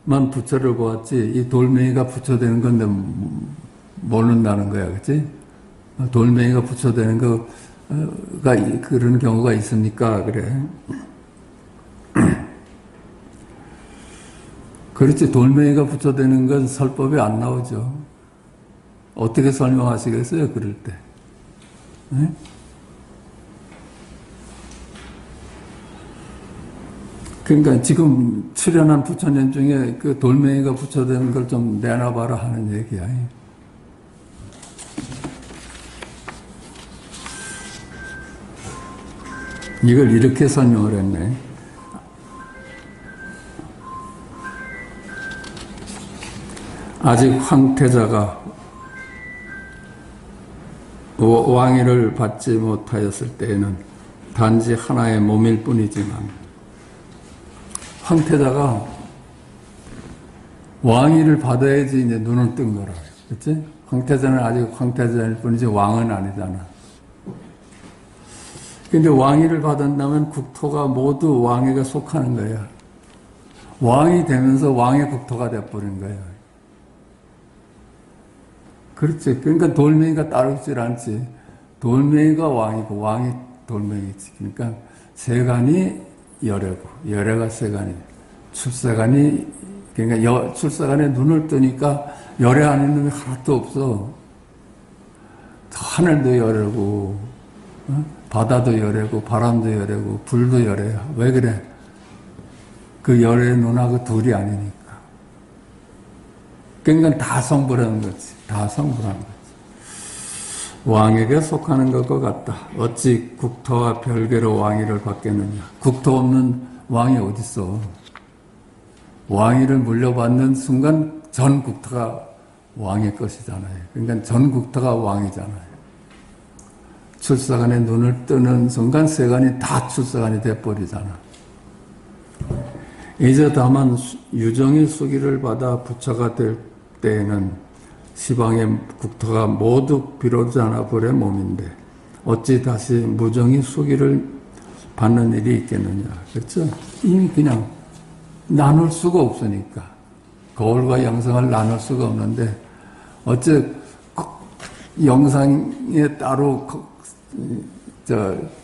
놈만 부처를 보았지, 이 돌멩이가 부처되는 건데 모른다는 거야, 그치? 돌멩이가 부처되는 거가 그런 경우가 있습니까? 그래. 그렇지, 돌멩이가 부처되는 건 설법에 안 나오죠. 어떻게 설명하시겠어요, 그럴 때? 네? 그러니까 지금 출연한 부처님 중에 그 돌멩이가 부처되는 걸 좀 내놔봐라 하는 얘기야. 이걸 이렇게 설명을 했네. 아직 황태자가 왕위를 받지 못하였을 때에는 단지 하나의 몸일 뿐이지만, 황태자가 왕위를 받아야지 이제 눈을 뜬 거라. 그치? 황태자는 아직 황태자일 뿐이지 왕은 아니잖아. 근데 왕위를 받았다면 국토가 모두 왕에게 속하는 거야. 왕이 되면서 왕의 국토가 돼버린 거야. 그렇지. 그러니까 돌멩이가 따르질 않지. 돌멩이가 왕이고 왕이 돌멩이지. 그러니까 세간이 열애고 열애가 세간이, 출세간이, 그러니까 출세간에 눈을 뜨니까 열애 안 있는 게 하나도 없어. 하늘도 열애고, 바다도 열애고, 바람도 열애고, 불도 열애야. 왜 그래? 그 열애 눈하고 둘이 아니니까. 그러니까 다 성불하는 거지. 다 성불하는 거지. 왕에게 속하는 것과 같다. 어찌 국토와 별개로 왕위를 받겠느냐. 국토 없는 왕이 어딨어. 왕위를 물려받는 순간 전 국토가 왕의 것이잖아요. 그러니까 전 국토가 왕이잖아요. 출사간에 눈을 뜨는 순간 세간이 다 출사간이 돼버리잖아. 이제 다만 유정의 수기를 받아 부처가 될 때에는 시방의 국토가 모두 비로자나 불의 몸인데 어찌 다시 무정의 수기를 받는 일이 있겠느냐. 그렇죠? 이미 그냥 나눌 수가 없으니까. 거울과 영상을 나눌 수가 없는데 어째 영상에 따로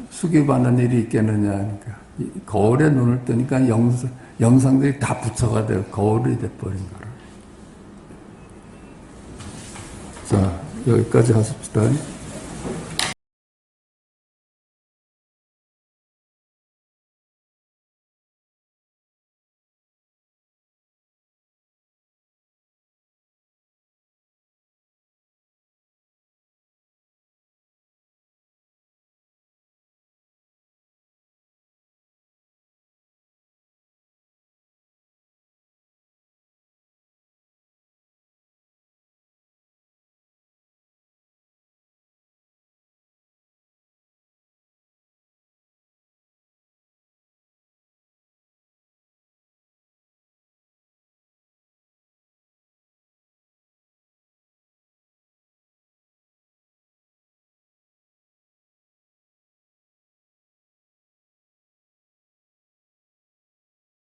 수기 받는 일이 있겠느냐. 그러니까 거울에 눈을 뜨니까 영상들이 다 부처가 되고 거울이 돼버린 거라. 자, 여기까지 하십시다.